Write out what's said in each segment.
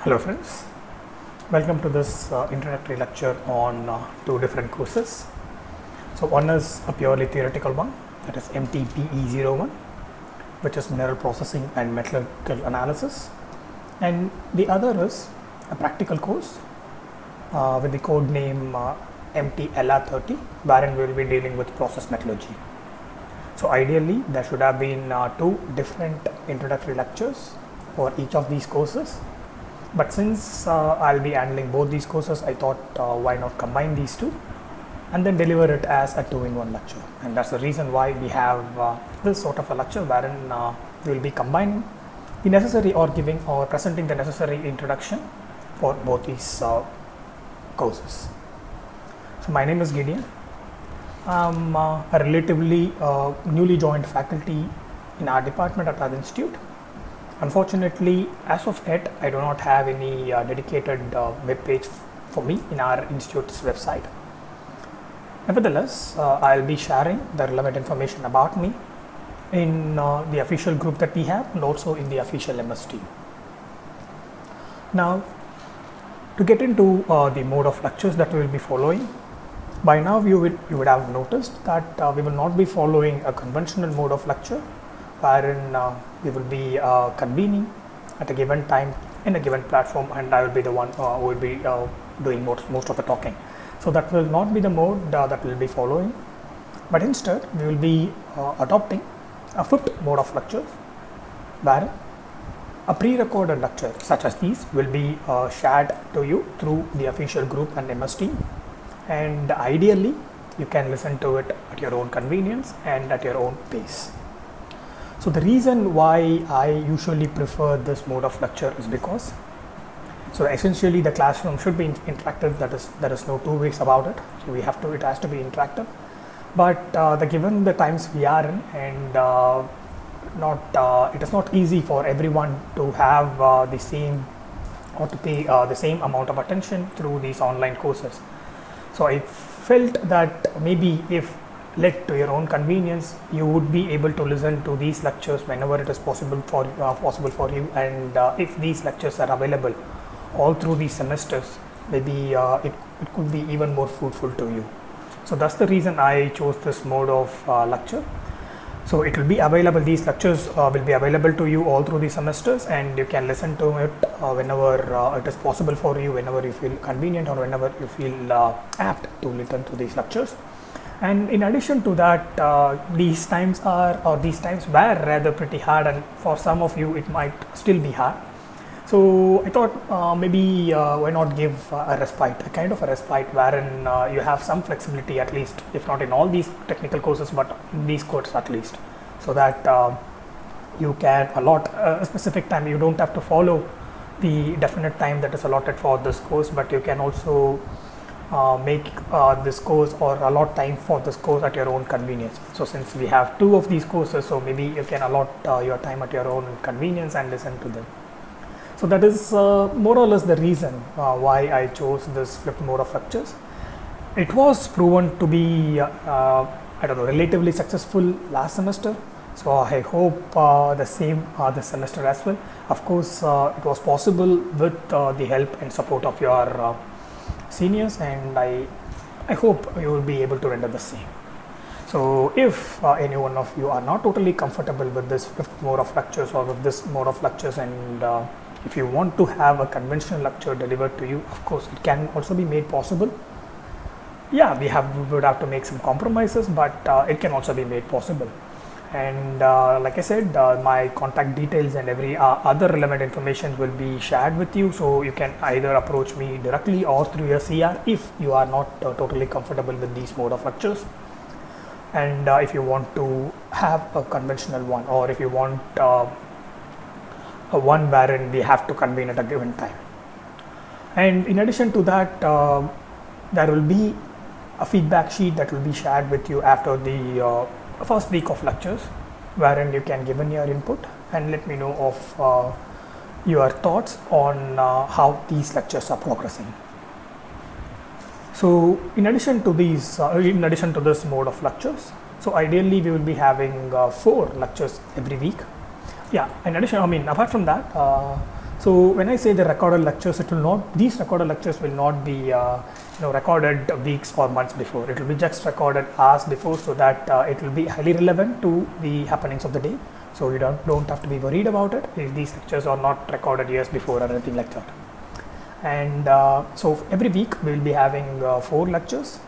Hello friends, welcome to this introductory lecture on two different courses. So one is a purely theoretical one, that is MTPE01, which is mineral processing and metallurgical analysis, and the other is a practical course with the code name MTLR30, wherein we will be dealing with process metallurgy. So ideally there should have been two different introductory lectures for each of these courses. But since I'll be handling both these courses, I thought why not combine these two and then deliver it as a 2-in-1 lecture. And that's the reason why we have this sort of a lecture wherein we will be combining the necessary or giving or presenting the necessary introduction for both these courses. So my name is Gideon. I'm a relatively newly joined faculty in our department at our institute. Unfortunately, as of yet, I do not have any dedicated web page for me in our institute's website. Nevertheless, I'll be sharing the relevant information about me in the official group that we have and also in the official MS team. Now, to get into the mode of lectures that we will be following, by now you would have noticed that we will not be following a conventional mode of lecture, wherein we will be convening at a given time in a given platform, and I will be the one who will be doing most of the talking. So that will not be the mode that we will be following, but instead we will be adopting a flipped mode of lectures, where a pre-recorded lecture such as these will be shared to you through the official group and MS team, and ideally you can listen to it at your own convenience and at your own pace. So the reason why I usually prefer this mode of lecture is because, so essentially the classroom should be interactive. There is no two ways about it. So it has to be interactive. But given the times we are in, and it is not easy for everyone to have the same or to pay the same amount of attention through these online courses. So I felt that maybe if led to your own convenience, you would be able to listen to these lectures whenever it is possible for you, and if these lectures are available all through these semesters, maybe it could be even more fruitful to you. So that's the reason I chose this mode of lecture. So it will be available, these lectures will be available to you all through the semesters, and you can listen to it whenever it is possible for you, whenever you feel convenient or whenever you feel apt to listen to these lectures. And in addition to that, these times were rather pretty hard, and for some of you it might still be hard. So I thought maybe why not give a respite, a kind of a respite wherein you have some flexibility, at least if not in all these technical courses, but in these courses at least, so that you can allot a specific time. You don't have to follow the definite time that is allotted for this course, but you can also make this course or allot time for this course at your own convenience. So since we have two of these courses, so maybe you can allot your time at your own convenience and listen to them. So that is more or less the reason why I chose this flipped mode of lectures. It was proven to be relatively successful last semester, so I hope the same this semester as well. Of course, it was possible with the help and support of your seniors, and I hope you will be able to render the same. So if any one of you are not totally comfortable with this fifth mode of lectures or with this mode of lectures, and if you want to have a conventional lecture delivered to you, of course it can also be made possible. Yeah, we would have to make some compromises, but it can also be made possible. And like I said, my contact details and every other relevant information will be shared with you, so you can either approach me directly or through your CR if you are not totally comfortable with these mode of lectures, and if you want to have a conventional one, or if you want a one wherein we have to convene at a given time. And in addition to that, there will be a feedback sheet that will be shared with you after the first week of lectures, wherein you can give in your input and let me know of your thoughts on how these lectures are progressing. So in addition to this mode of lectures, so ideally we will be having 4 lectures every week. Yeah, in addition, apart from that, So when I say the recorded lectures, these recorded lectures will not be recorded weeks or months before. It will be just recorded hours before, so that it will be highly relevant to the happenings of the day. So you don't have to be worried about it if these lectures are not recorded years before or anything like that. And so every week we will be having 4 lectures,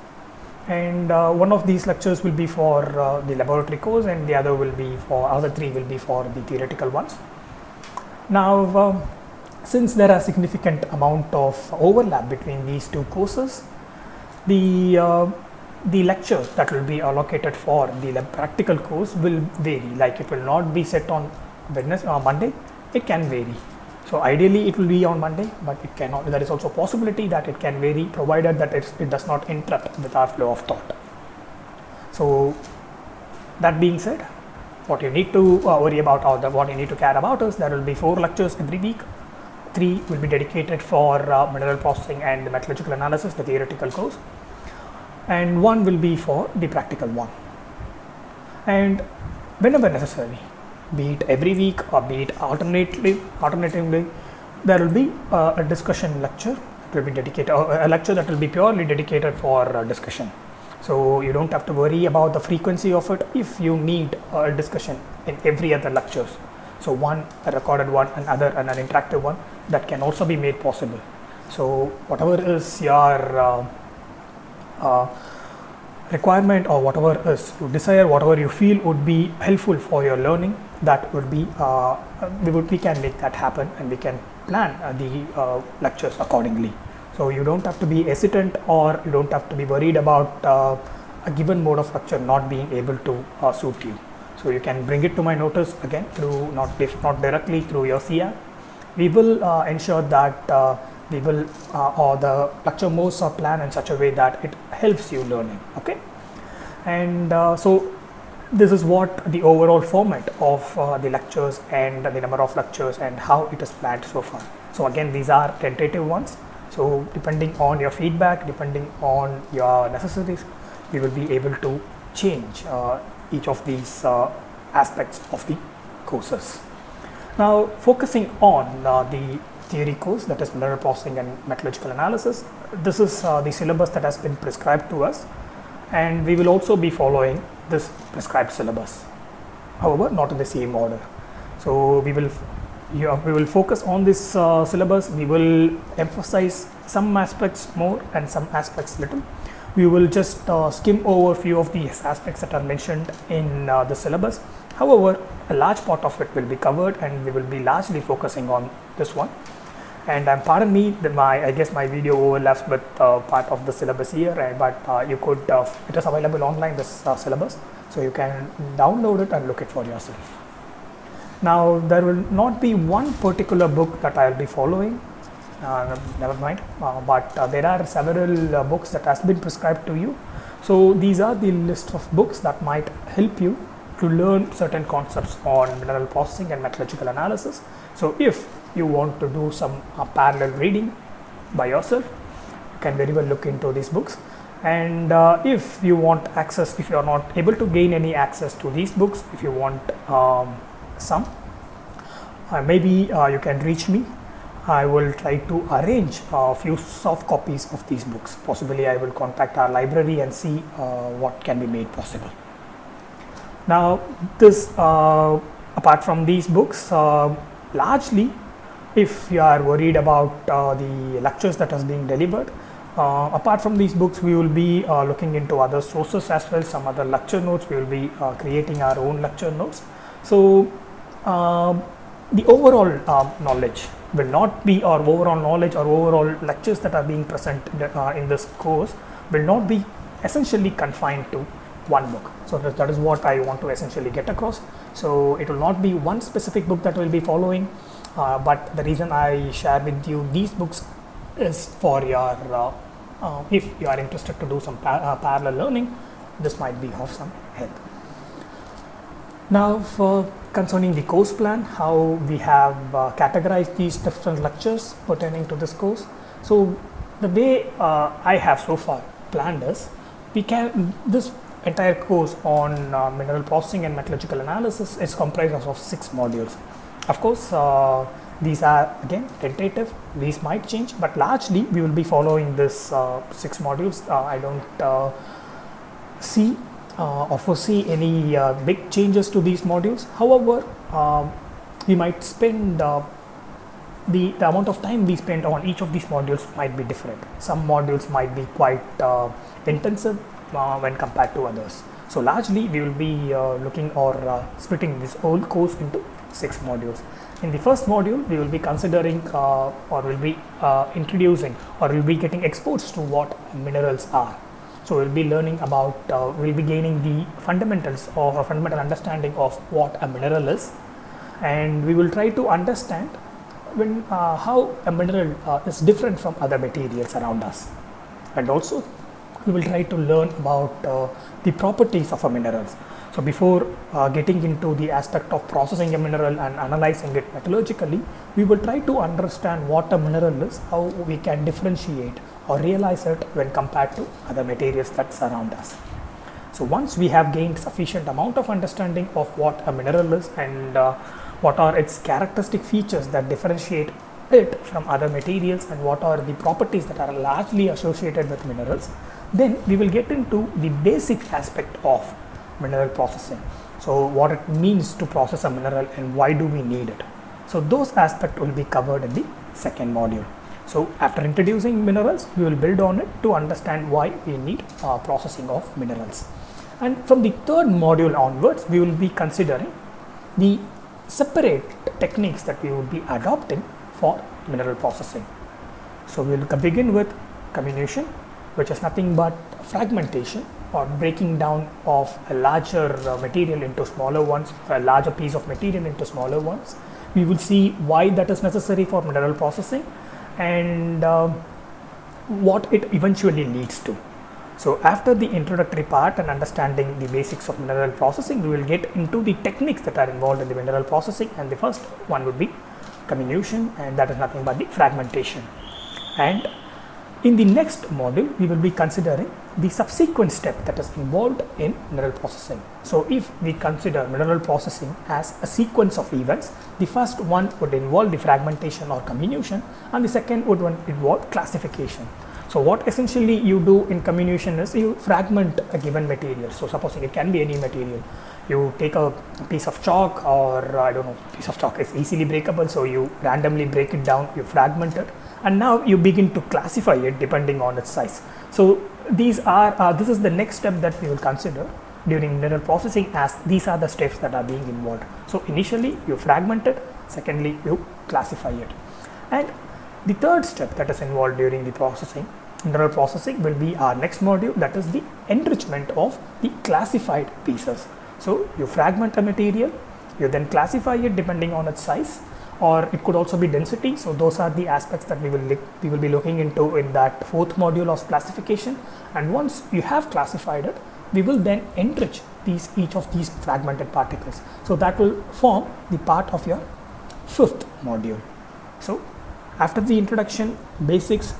and one of these lectures will be for the laboratory course, and the other 3 will be for the theoretical ones. Now since there are significant amount of overlap between these 2 courses, the lecture that will be allocated for the practical course will vary. Like, it will not be set on Wednesday or Monday, it can vary. So ideally it will be on Monday, but it cannot. There is also a possibility that it can vary, provided that it does not interrupt with our flow of thought. So that being said, what you need to worry about, or what you need to care about, is there will be 4 lectures every week. 3 will be dedicated for mineral processing and metallurgical analysis, the theoretical course, and 1 will be for the practical one. And whenever necessary, be it every week or be it alternatively, there will be a discussion lecture that will be dedicated, or a lecture that will be purely dedicated for discussion. So you don't have to worry about the frequency of it if you need a discussion in every other lectures. So one, a recorded one, another, and an interactive one, that can also be made possible. So whatever is your requirement, or whatever is you desire, whatever you feel would be helpful for your learning, that would be we can make that happen, and we can plan the lectures accordingly. So you don't have to be hesitant, or you don't have to be worried about a given mode of lecture not being able to suit you. So you can bring it to my notice again through not directly through your CR. We will ensure that we will or the lecture modes are planned in such a way that it helps you learning. Okay, and so this is what the overall format of the lectures and the number of lectures and how it is planned so far. So again, these are tentative ones. So depending on your feedback, depending on your necessities, we will be able to change each of these aspects of the courses. Now, focusing on the theory course, that is mineral processing and metallurgical analysis, this is the syllabus that has been prescribed to us, and we will also be following this prescribed syllabus, however not in the same order. So we will focus on this syllabus. We will emphasize some aspects more and some aspects little. We will just skim over a few of these aspects that are mentioned in the syllabus. However, a large part of it will be covered, and we will be largely focusing on this one. And pardon me that I guess my video overlaps with part of the syllabus here, but you could it is available online, this syllabus, so you can download it and look it for yourself. Now, there will not be one particular book that I will be following, never mind, but there are several books that has been prescribed to you. So these are the list of books that might help you to learn certain concepts on mineral processing and metallurgical analysis. So if you want to do some parallel reading by yourself, you can very well look into these books. And if you want access, if you are not able to gain any access to these books, if you want some, maybe you can reach me. I will try to arrange a few soft copies of these books. Possibly I will contact our library and see what can be made possible. Now, this apart from these books, largely if you are worried about the lectures that is being delivered, apart from these books, we will be looking into other sources as well, some other lecture notes. We will be creating our own lecture notes. So the overall knowledge will not be, or overall knowledge or overall lectures that are being present in this course will not be essentially confined to one book. So that is what I want to essentially get across. So it will not be one specific book that we'll be following, but the reason I share with you these books is for your if you are interested to do some parallel learning, this might be of some help. Now, for concerning the course plan, how we have categorized these different lectures pertaining to this course. So the way I have so far planned is, this entire course on mineral processing and metallurgical analysis is comprised of 6 modules. Of course, These are again tentative, these might change, but largely we will be following this 6 modules. I don't see or foresee any big changes to these modules. However, we might spend the amount of time we spend on each of these modules might be different. Some modules might be quite intensive when compared to others. So largely we will be looking or splitting this whole course into 6 modules. In the first module, we will be considering or will be introducing or will be getting exposed to what minerals are. So we'll be learning about, we'll be gaining the fundamentals or a fundamental understanding of what a mineral is, and we will try to understand when how a mineral is different from other materials around us, and also we will try to learn about the properties of a minerals. So before getting into the aspect of processing a mineral and analyzing it metallurgically, we will try to understand what a mineral is, how we can differentiate or realize it when compared to other materials that surround us. So once we have gained sufficient amount of understanding of what a mineral is and what are its characteristic features that differentiate it from other materials and what are the properties that are largely associated with minerals, then we will get into the basic aspect of mineral processing. So what it means to process a mineral and why do we need it. So those aspects will be covered in the second module. So after introducing minerals, we will build on it to understand why we need processing of minerals. And from the third module onwards, we will be considering the separate techniques that we will be adopting for mineral processing. So we will begin with comminution, which is nothing but fragmentation or breaking down of a larger material into smaller ones, a larger piece of material into smaller ones. We will see why that is necessary for mineral processing and what it eventually leads to. So after the introductory part and understanding the basics of mineral processing, we will get into the techniques that are involved in the mineral processing, and the first one would be comminution, and that is nothing but the fragmentation. And in the next module, we will be considering the subsequent step that is involved in mineral processing. So if we consider mineral processing as a sequence of events, the first one would involve the fragmentation or comminution, and the second would involve classification. So what essentially you do in comminution is you fragment a given material. So supposing it can be any material. You take a piece of chalk, or I don't know, piece of chalk is easily breakable, so you randomly break it down, you fragment it, and now you begin to classify it depending on its size. So these are this is the next step that we will consider during mineral processing, as these are the steps that are being involved. So initially you fragment it, secondly you classify it, and the third step that is involved during the processing, mineral processing, will be our next module, that is the enrichment of the classified pieces. So you fragment a material, you then classify it depending on its size, or it could also be density. So those are the aspects that we will be looking into in that fourth module of classification. And once you have classified it, we will then enrich each of these fragmented particles. So that will form the part of your fifth module. So after the introduction basics,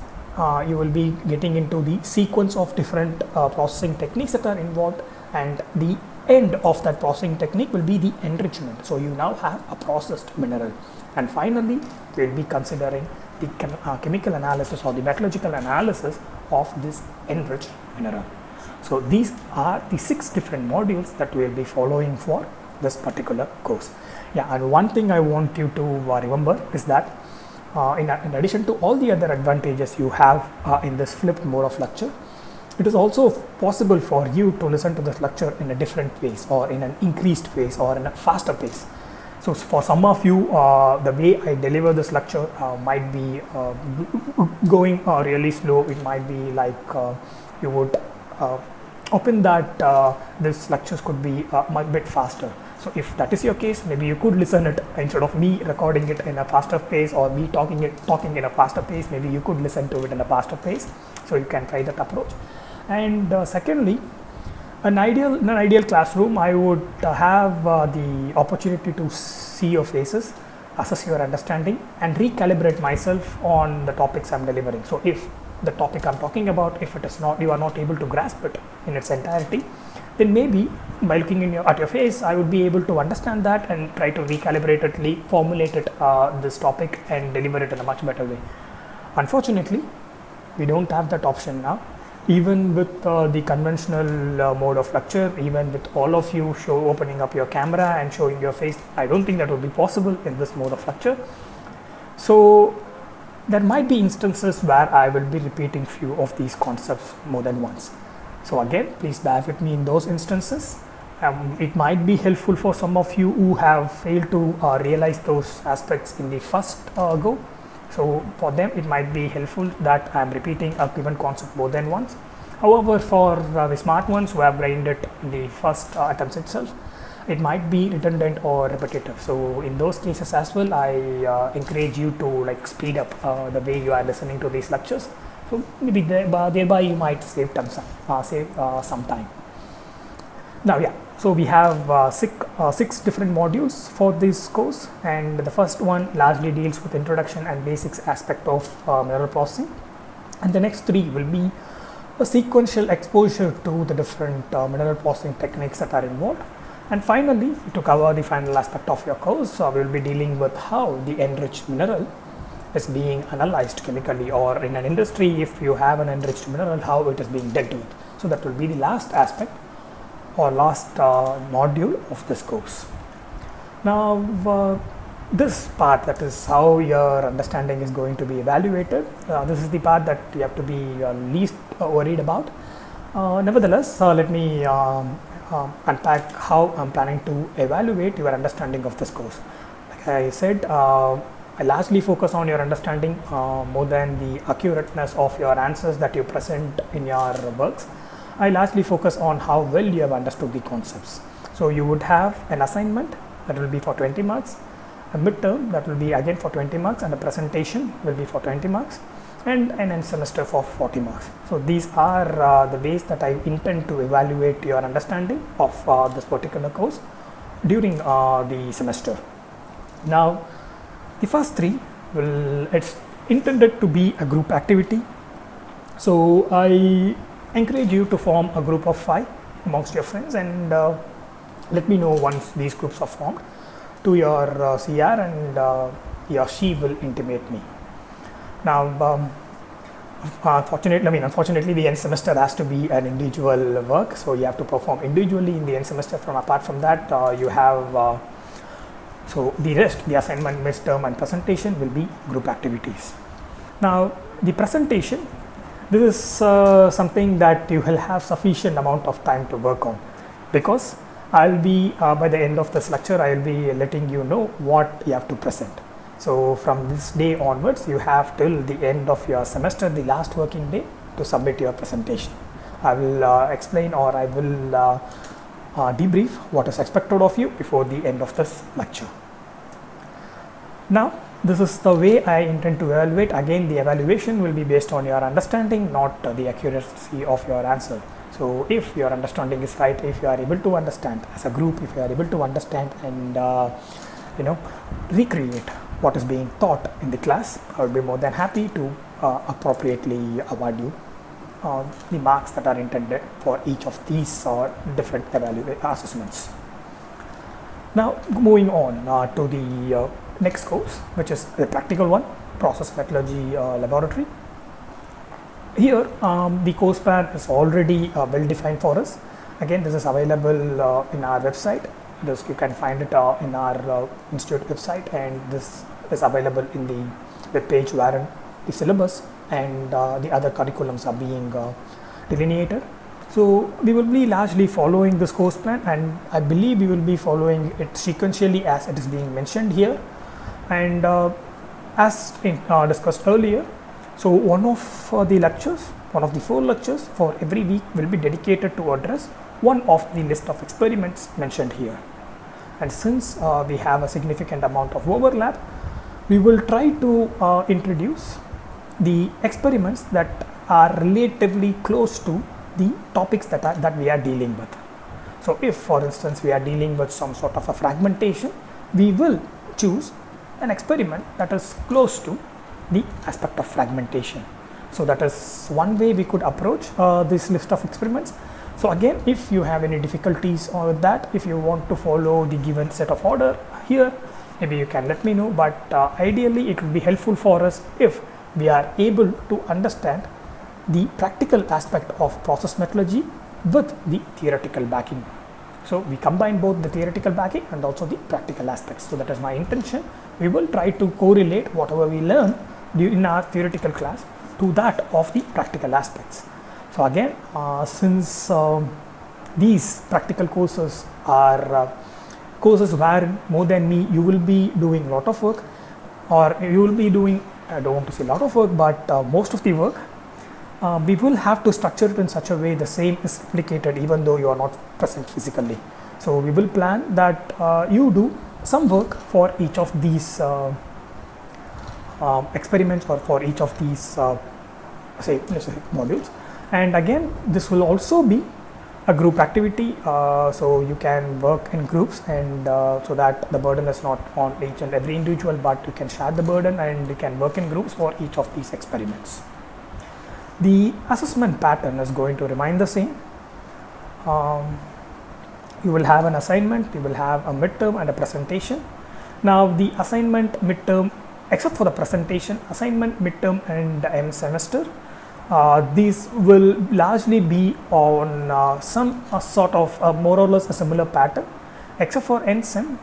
you will be getting into the sequence of different processing techniques that are involved, and the end of that processing technique will be the enrichment. So you now have a processed mineral, and finally we will be considering the chemical analysis or the metallurgical analysis of this enriched mineral. So these are the 6 different modules that we will be following for this particular course. Yeah, and one thing I want you to remember is that in addition to all the other advantages you have in this flipped mode of lecture, it is also possible for you to listen to this lecture in a different pace, or in an increased pace, or in a faster pace. So for some of you, the way I deliver this lecture might be going really slow. It might be like you would open that this lectures could be a bit faster. So if that is your case, maybe you could listen it instead of me recording it in a faster pace, or me talking in a faster pace. Maybe you could listen to it in a faster pace. So you can try that approach. And secondly, in an ideal classroom, I would have the opportunity to see your faces, assess your understanding, and recalibrate myself on the topics I'm delivering. So if the topic I'm talking about, if it is not, you are not able to grasp it in its entirety, then maybe by looking at your face, I would be able to understand that and try to recalibrate formulate this topic and deliver it in a much better way. Unfortunately, we don't have that option now. Even with the conventional mode of lecture, even with all of you opening up your camera and showing your face, I don't think that would be possible in this mode of lecture. So there might be instances where I will be repeating few of these concepts more than once. So again, please bear with me in those instances. It might be helpful for some of you who have failed to realize those aspects in the first go. So for them, it might be helpful that I am repeating a given concept more than once. However, for the smart ones who have brained it in the first attempts itself, it might be redundant or repetitive. So in those cases as well, I encourage you to speed up the way you are listening to these lectures. So maybe thereby you might save some time. Now, yeah. So we have six different modules for this course, and the first one largely deals with introduction and basics aspect of mineral processing, and the next three will be a sequential exposure to the different mineral processing techniques that are involved. And finally, to cover the final aspect of your course, we will be dealing with how the enriched mineral is being analyzed chemically, or in an industry, if you have an enriched mineral, how it is being dealt with. So that will be the last aspect or last module of this course. Now, this part, that is how your understanding is going to be evaluated, this is the part that you have to be least worried about. Nevertheless, let me unpack how I'm planning to evaluate your understanding of this course. Like I said, I largely focus on your understanding more than the accurateness of your answers that you present in your works. I largely focus on how well you have understood the concepts. So you would have an assignment that will be for 20 marks, a midterm that will be again for 20 marks, and a presentation will be for 20 marks, and an end semester for 40 marks. So these are the ways that I intend to evaluate your understanding of this particular course during the semester. Now, the first three it's intended to be a group activity. So I encourage you to form a group of 5 amongst your friends, and let me know once these groups are formed to your CR, and he or she will intimate me. Now, unfortunately, the end semester has to be an individual work, so you have to perform individually in the end semester. Apart from that, you have so the rest, the assignment, midterm, and presentation will be group activities. Now, the presentation, this is something that you will have sufficient amount of time to work on, because I'll be by the end of this lecture, I will be letting you know what you have to present. So from this day onwards, you have till the end of your semester, the last working day, to submit your presentation. I will explain, or I will debrief what is expected of you before the end of this lecture. Now, this is the way I intend to evaluate. Again, the evaluation will be based on your understanding, not the accuracy of your answer. So if your understanding is right, if you are able to understand as a group, if you are able to understand and recreate what is being taught in the class, I would be more than happy to appropriately award you the marks that are intended for each of these different assessments. Now, moving on to the next course, which is the practical one, process metallurgy laboratory. Here, the course plan is already well defined for us. Again, this is available in our website. You can find it in our institute website, and this is available in the web page wherein the syllabus and the other curriculums are being delineated. So we will be largely following this course plan, and I believe we will be following it sequentially as it is being mentioned here. And as discussed earlier, so one of the lectures, one of the 4 lectures for every week will be dedicated to address one of the list of experiments mentioned here. And since we have a significant amount of overlap, we will try to introduce the experiments that are relatively close to the topics that we are dealing with. So if, for instance, we are dealing with some sort of a fragmentation, we will choose an experiment that is close to the aspect of fragmentation. So that is one way we could approach this list of experiments. So again, if you have any difficulties with that, if you want to follow the given set of order here, maybe you can let me know, but ideally it will be helpful for us if we are able to understand the practical aspect of process metallurgy with the theoretical backing. So we combine both the theoretical backing and also the practical aspects. So that is my intention. We will try to correlate whatever we learn in our theoretical class to that of the practical aspects. So again, since these practical courses are courses where more than me you will be doing a lot of work, or you will be doing, I don't want to say a lot of work, but most of the work, we will have to structure it in such a way the same is replicated even though you are not present physically. So we will plan that you do some work for each of these experiments, or for each of these let's say modules. And again, this will also be a group activity, so you can work in groups, and so that the burden is not on each and every individual, but you can share the burden and you can work in groups for each of these experiments. The assessment pattern is going to remain the same. You will have an assignment, you will have a midterm and a presentation. Now the assignment, midterm, except for the presentation, assignment, midterm and end semester, these will largely be on some sort of more or less a similar pattern, except for end sem.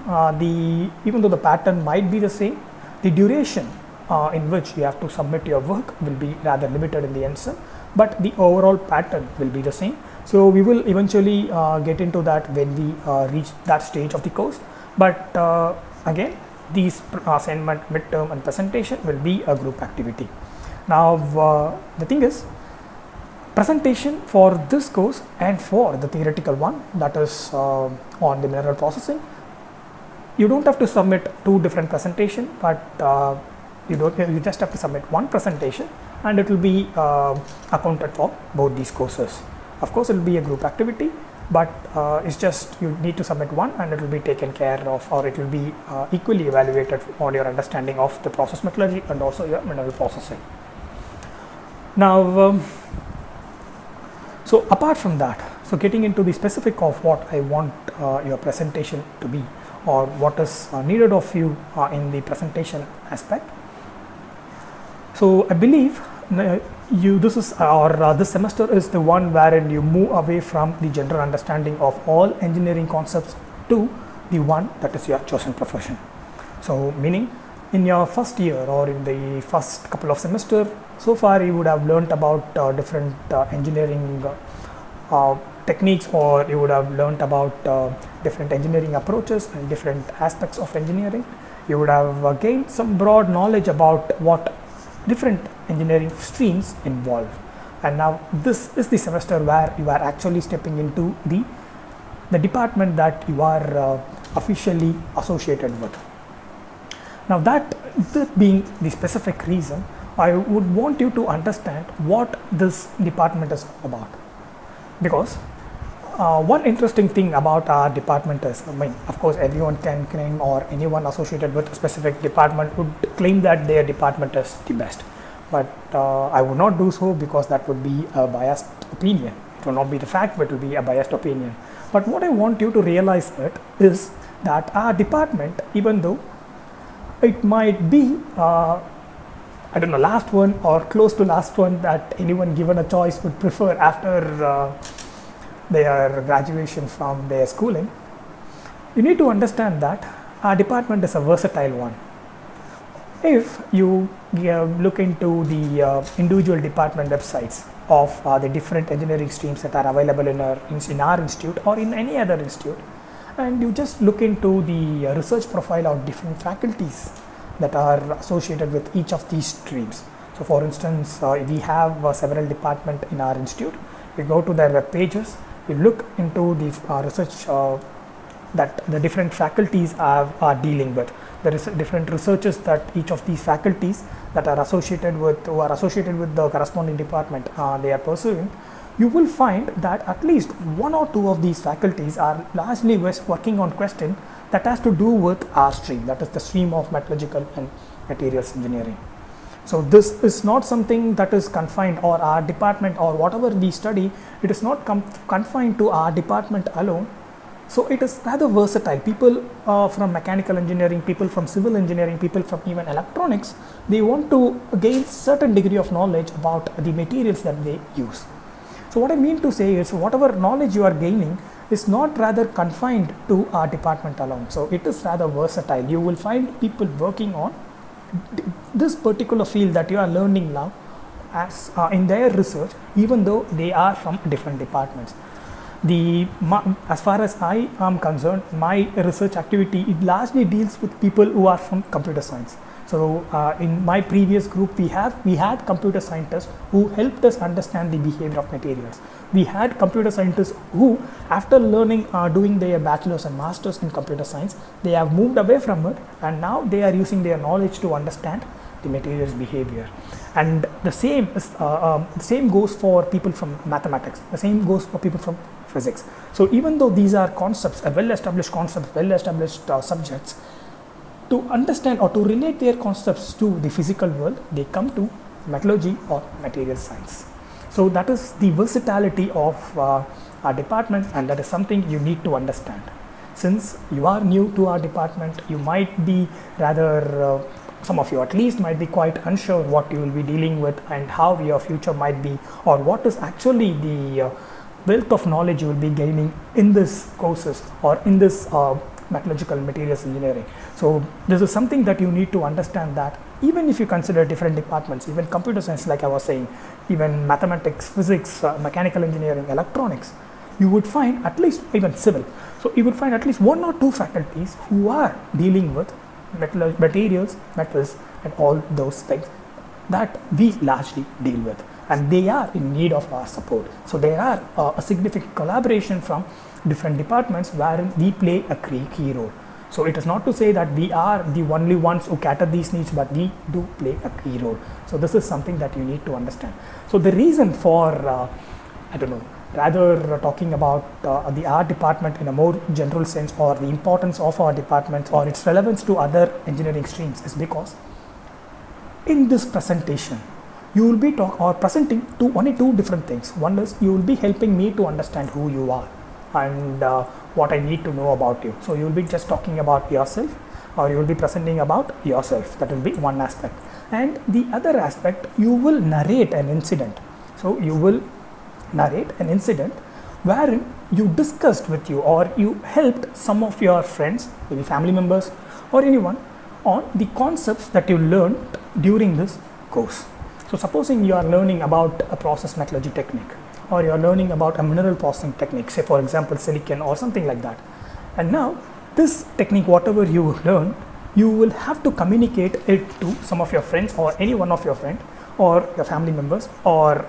Even though the pattern might be the same, the duration in which you have to submit your work will be rather limited in the end sem, but the overall pattern will be the same. So we will eventually get into that when we reach that stage of the course. But again, these assignment, midterm and presentation will be a group activity. Now the thing is, presentation for this course and for the theoretical one, that is on the mineral processing, you don't have to submit two different presentations, but you just have to submit one presentation and it will be accounted for both these courses. Of course, it will be a group activity, but it's just you need to submit one and it will be taken care of, or it will be equally evaluated on your understanding of the process metallurgy and also your mineral processing. Now, so apart from that, so getting into the specific of what I want your presentation to be, or what is needed of you in the presentation aspect. So I believe this semester is the one wherein you move away from the general understanding of all engineering concepts to the one that is your chosen profession. So meaning, in your first year or in the first couple of semesters, so far you would have learnt about different engineering techniques, or you would have learnt about different engineering approaches and different aspects of engineering. You would have gained some broad knowledge about what different engineering streams involve. And now this is the semester where you are actually stepping into the department that you are officially associated with. Now that being the specific reason, I would want you to understand what this department is about. Because one interesting thing about our department is, of course everyone can claim, or anyone associated with a specific department would claim that their department is the best. But I would not do so, because that would be a biased opinion. It will not be the fact, but it will be a biased opinion. But what I want you to realize is that our department, even though it might be I don't know, last one or close to last one that anyone given a choice would prefer after their graduation from their schooling, you need to understand that our department is a versatile one. If you look into the individual department websites of the different engineering streams that are available in our institute or in any other institute, and you just look into the research profile of different faculties that are associated with each of these streams. So for instance, we have several departments in our institute. You go to their web pages, you look into the research that the different faculties are dealing with. There is different researches that each of these faculties that are associated with, who are associated with the corresponding department, they are pursuing. You will find that at least one or two of these faculties are largely working on question that has to do with our stream, that is the stream of metallurgical and materials engineering. So this is not something that is confined, or our department or whatever we study, it is not confined to our department alone. So it is rather versatile. People from mechanical engineering, people from civil engineering, people from even electronics, they want to gain certain degree of knowledge about the materials that they use. So what I mean to say is, whatever knowledge you are gaining is not rather confined to our department alone. So it is rather versatile. You will find people working on this particular field that you are learning now as in their research, even though they are from different departments. As far as I am concerned, my research activity, it largely deals with people who are from computer science. So in my previous group, we had computer scientists who helped us understand the behavior of materials. We had computer scientists who, after learning, doing their bachelor's and master's in computer science, they have moved away from it, and now they are using their knowledge to understand the material's behavior. And the same goes for people from mathematics. The same goes for people from physics. So even though these are concepts, well-established concepts, well-established subjects, to understand or to relate their concepts to the physical world, they come to metallurgy or material science. So that is the versatility of our department, and that is something you need to understand. Since you are new to our department, you might be rather, some of you at least might be quite unsure what you will be dealing with and how your future might be, or what is actually the wealth of knowledge you will be gaining in this courses or in this metallurgical materials engineering. So this is something that you need to understand, that even if you consider different departments, even computer science, like I was saying, even mathematics, physics, mechanical engineering, electronics, you would find at least, even civil, so you would find at least one or two faculties who are dealing with materials, metals, and all those things that we largely deal with, and they are in need of our support. So there are a significant collaboration from different departments wherein we play a key role. So it is not to say that we are the only ones who cater these needs, but we do play a key role. So this is something that you need to understand. So the reason for, rather talking about the art department in a more general sense, or the importance of our department or its relevance to other engineering streams, is because in this presentation, you will be presenting only two different things. One is, you will be helping me to understand who you are and what I need to know about you. So you will be just talking about yourself, or you will be presenting about yourself. That will be one aspect. And the other aspect, you will narrate an incident. So you will narrate an incident wherein you discussed with you, or you helped some of your friends, maybe family members or anyone, on the concepts that you learned during this course. So supposing you are learning about a process metallurgy technique, or you are learning about a mineral processing technique, say for example silicon or something like that, and now this technique, whatever you learn, you will have to communicate it to some of your friends, or any one of your friends, or your family members, or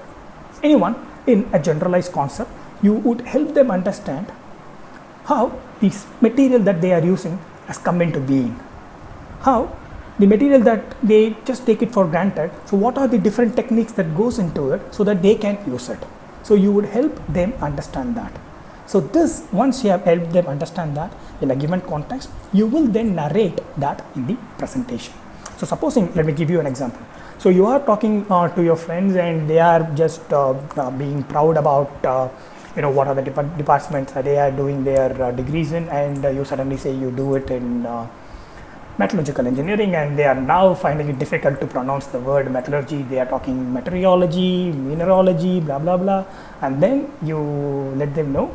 anyone in a generalized concept. You would help them understand how this material that they are using has come into being, how the material that they just take it for granted. So what are the different techniques that goes into it so that they can use it? So you would help them understand that. So this, once you have helped them understand that in a given context, you will then narrate that in the presentation. So supposing, let me give you an example. So you are talking to your friends, and they are just being proud about what are the departments that they are doing their degrees in, and you suddenly say you do it in metallurgical engineering, and they are now finding it difficult to pronounce the word metallurgy. They are talking meteorology, mineralogy, blah blah blah, and then you let them know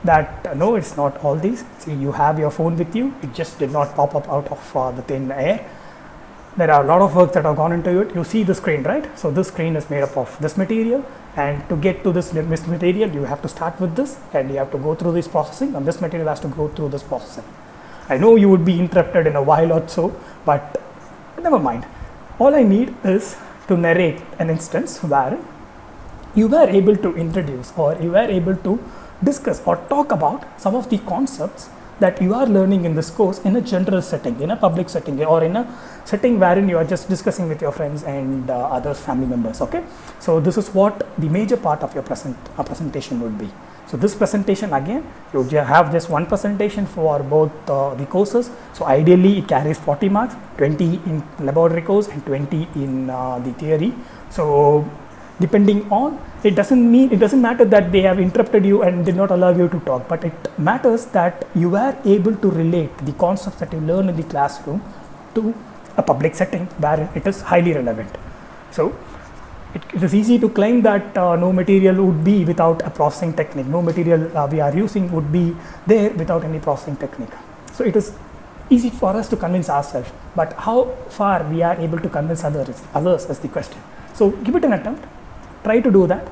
that no, it's not all these. See, you have your phone with you, it just did not pop up out of the thin air. There are a lot of work that have gone into it. You see the screen, right? So this screen is made up of this material, and to get to this material, you have to start with this, and you have to go through this processing, and this material has to go through this processing. I know you would be interrupted in a while or so, but never mind. All I need is to narrate an instance where you were able to introduce, or you were able to discuss or talk about some of the concepts that you are learning in this course in a general setting, in a public setting, or in a setting wherein you are just discussing with your friends and other family members. Okay, so this is what the major part of your presentation would be. So this presentation, again, you have just one presentation for both the courses. So ideally it carries 40 marks, 20 in laboratory course and 20 in the theory. So depending on, it doesn't matter that they have interrupted you and did not allow you to talk, but it matters that you are able to relate the concepts that you learn in the classroom to a public setting where it is highly relevant. So it is easy to claim that no material would be without a processing technique. No material we are using would be there without any processing technique. So it is easy for us to convince ourselves, but how far we are able to convince others is the question. So give it an attempt, try to do that,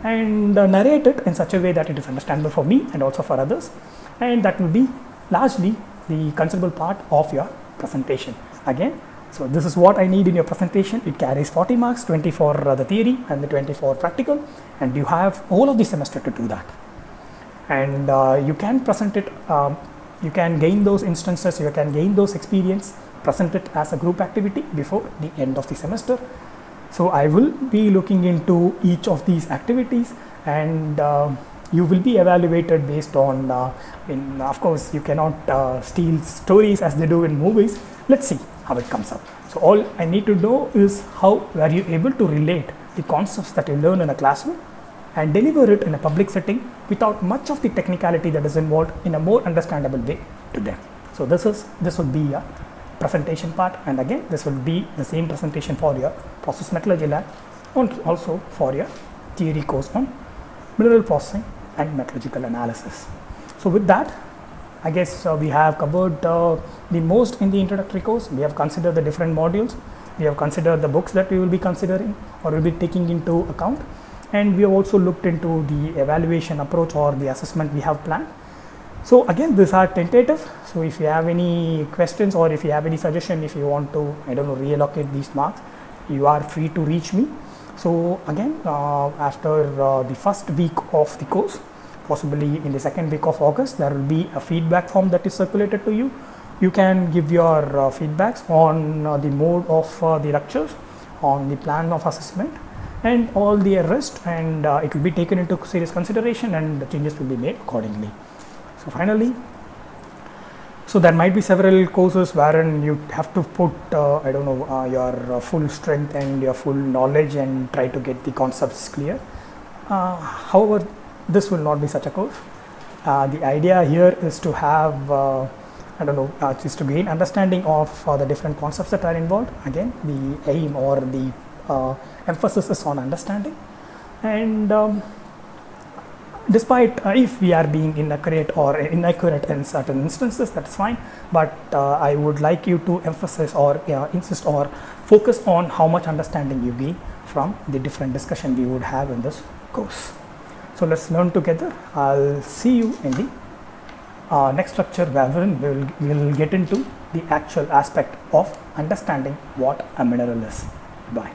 and narrate it in such a way that it is understandable for me and also for others, and that will be largely the considerable part of your presentation. Again, so this is what I need in your presentation. It carries 40 marks, 20 for the theory and the 20 for practical, and you have all of the semester to do that. And you can present it, you can gain those instances, you can gain those experience, present it as a group activity before the end of the semester. So I will be looking into each of these activities, and you will be evaluated based on, of course, you cannot steal stories as they do in movies. Let's see how it comes up. So all I need to know is how were you able to relate the concepts that you learn in a classroom and deliver it in a public setting without much of the technicality that is involved in a more understandable way to them. So this would be a presentation part, and again this will be the same presentation for your process metallurgy lab and also for your theory course on mineral processing and metallurgical analysis. So with that, I guess we have covered the most in the introductory course. We have considered the different modules, we have considered the books that we will be considering or will be taking into account, and we have also looked into the evaluation approach or the assessment we have planned. So again, these are tentative. So if you have any questions or if you have any suggestion, if you want to, reallocate these marks, you are free to reach me. So again, after the first week of the course, possibly in the second week of August, there will be a feedback form that is circulated to you. You can give your feedbacks on the mode of the lectures, on the plan of assessment and all the rest, and it will be taken into serious consideration and the changes will be made accordingly. So finally, so there might be several courses wherein you have to put your full strength and your full knowledge and try to get the concepts clear. However, this will not be such a course. The idea here is to have just to gain understanding of the different concepts that are involved. Again, the aim or the emphasis is on understanding, and despite if we are being inaccurate or inaccurate in certain instances, that's fine, but I would like you to emphasize or insist or focus on how much understanding you gain from the different discussion we would have in this course. So let's learn together. I'll see you in the next lecture, wherein we will get into the actual aspect of understanding what a mineral is. Bye.